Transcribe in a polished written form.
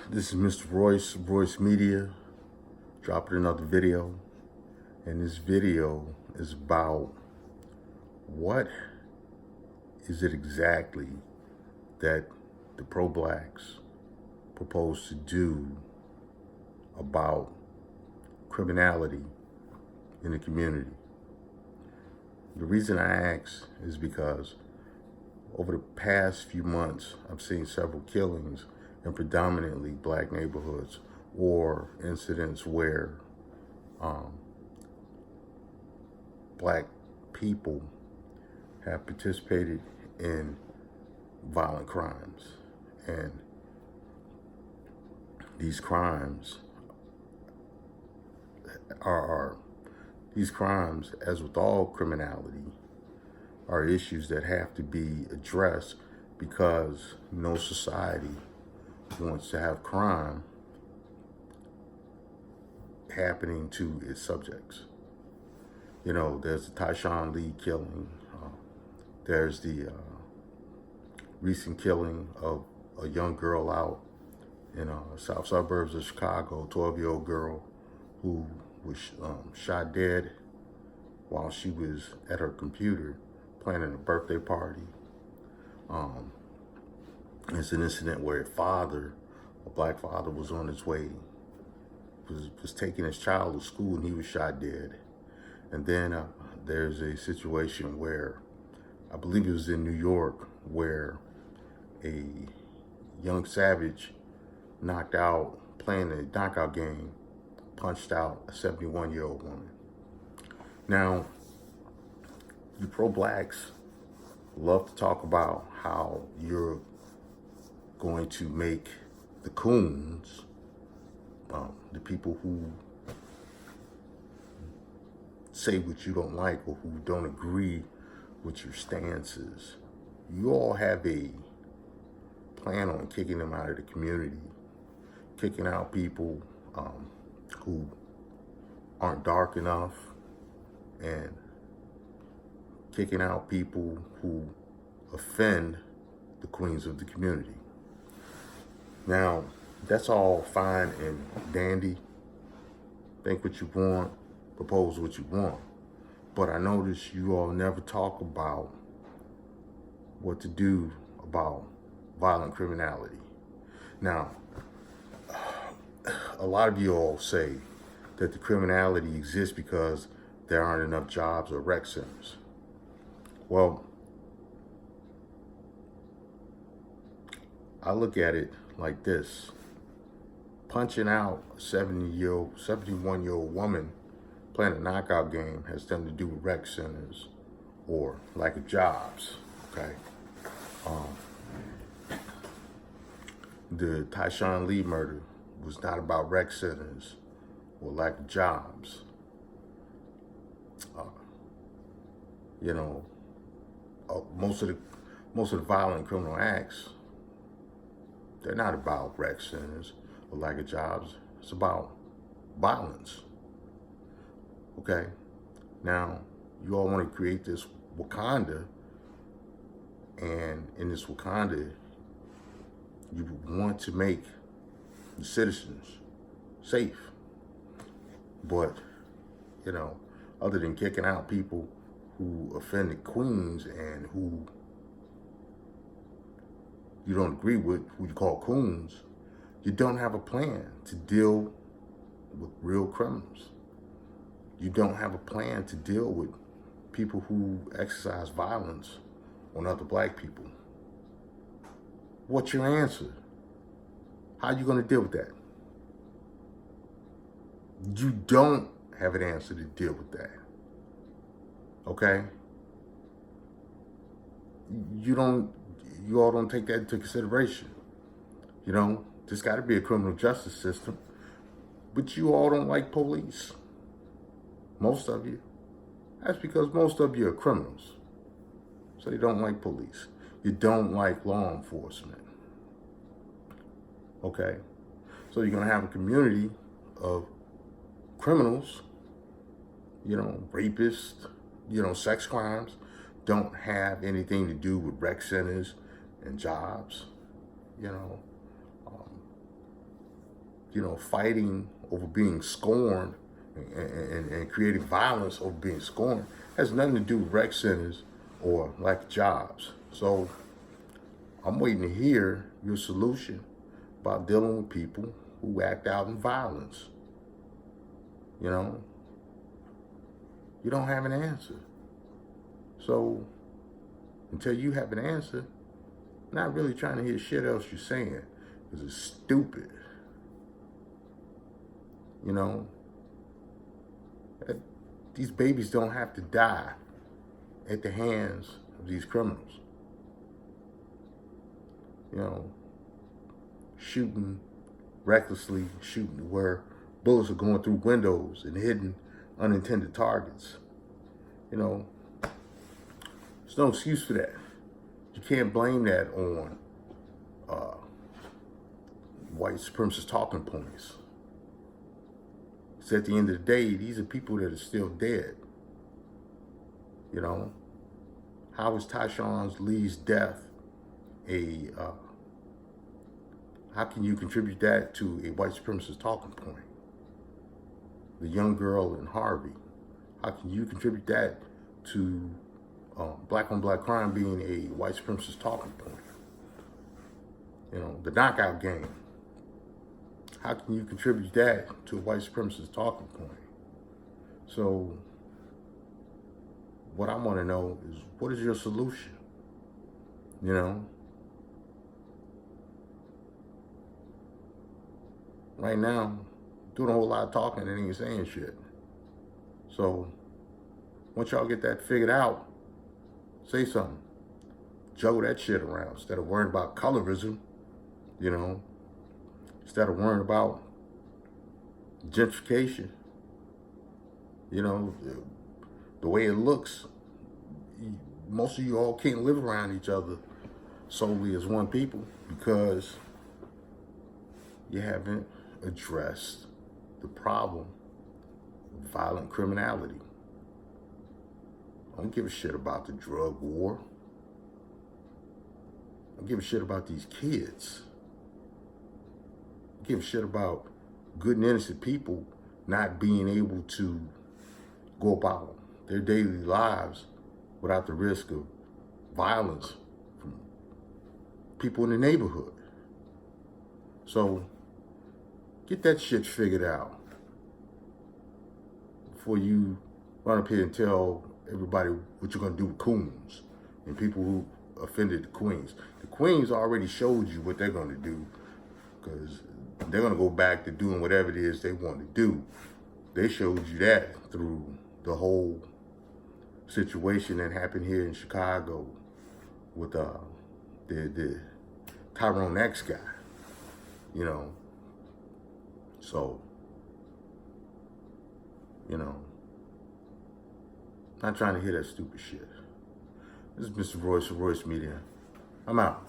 This is Mr. Royce Media, dropping another video. And this video is about what is it exactly that the pro-blacks propose to do about criminality in the community. The reason I ask is because over the past few months, I've seen several killings in predominantly black neighborhoods or incidents where black people have participated in violent crimes. And these crimes as with all criminality, are issues that have to be addressed because no society wants to have crime happening to its subjects. You know, there's the Tyshawn Lee killing. There's the recent killing of a young girl out in south suburbs of Chicago, 12-year-old girl who was shot dead while she was at her computer planning a birthday party. It's an incident where a black father was on his way, was taking his child to school and he was shot dead. And then there's a situation where, I believe it was in New York, where a young savage playing a knockout game, punched out a 71-year-old woman. Now, you pro-blacks love to talk about how you're going to make the coons, the people who say what you don't like or who don't agree with your stances, you all have a plan on kicking them out of the community, kicking out people who aren't dark enough, and kicking out people who offend the queens of the community. Now, that's all fine and dandy. Think what you want, propose what you want. But I notice you all never talk about what to do about violent criminality. Now, a lot of you all say that the criminality exists because there aren't enough jobs or rec centers. Well, I look at it like this. Punching out a 71-year-old woman playing a knockout game has nothing to do with rec centers or lack of jobs, okay? The Tyshawn Lee murder was not about rec centers or lack of jobs. You know, most of the violent criminal acts, they're not about rec centers or lack of jobs. It's about violence. Okay? Now, you all want to create this Wakanda, and in this Wakanda, you want to make the citizens safe. But, you know, other than kicking out people who offended queens and who you don't agree with, who you call coons, you don't have a plan to deal with real criminals. You don't have a plan to deal with people who exercise violence on other black people. What's your answer? How are you going to deal with that? You don't have an answer to deal with that. Okay? You all don't take that into consideration. You know, there's got to be a criminal justice system, but you all don't like police. Most of you. That's because most of you are criminals. So you don't like police. You don't like law enforcement. Okay? So you're going to have a community of criminals, you know, rapists, you know, sex crimes, don't have anything to do with rec centers and jobs, you know. fighting over being scorned and creating violence over being scorned has nothing to do with rec centers or lack of jobs. So I'm waiting to hear your solution about dealing with people who act out in violence. You don't have an answer. So until you have an answer, I'm not really trying to hear shit else you're saying, because it's stupid. These babies don't have to die at the hands of these criminals. Shooting recklessly, shooting where bullets are going through windows and hitting unintended targets. There's no excuse for that. You can't blame that on white supremacist talking points. Because at the end of the day, these are people that are still dead. How is Tyshawn Lee's death how can you contribute that to a white supremacist talking point? The young girl in Harvey, how can you contribute that to black on black crime being a white supremacist talking point? The knockout game, how can you contribute that to a white supremacist talking point? So what I want to know is, what is your solution? Right now, doing a whole lot of talking and ain't saying shit. So once y'all get that figured out, say something. Juggle that shit around instead of worrying about colorism, instead of worrying about gentrification. The way it looks, most of you all can't live around each other solely as one people because you haven't addressed the problem of violent criminality. I don't give a shit about the drug war. I don't give a shit about these kids. I give a shit about good and innocent people not being able to go about their daily lives without the risk of violence from people in the neighborhood. So get that shit figured out before you run up here and tell everybody what you're gonna do with coons and people who offended the queens. The queens already showed you what they're gonna do, because they're gonna go back to doing whatever it is they want to do. They showed you that through the whole situation that happened here in Chicago with the Tyrone X guy, So, not trying to hear that stupid shit. This is Mr. Royce of Royce Media. I'm out.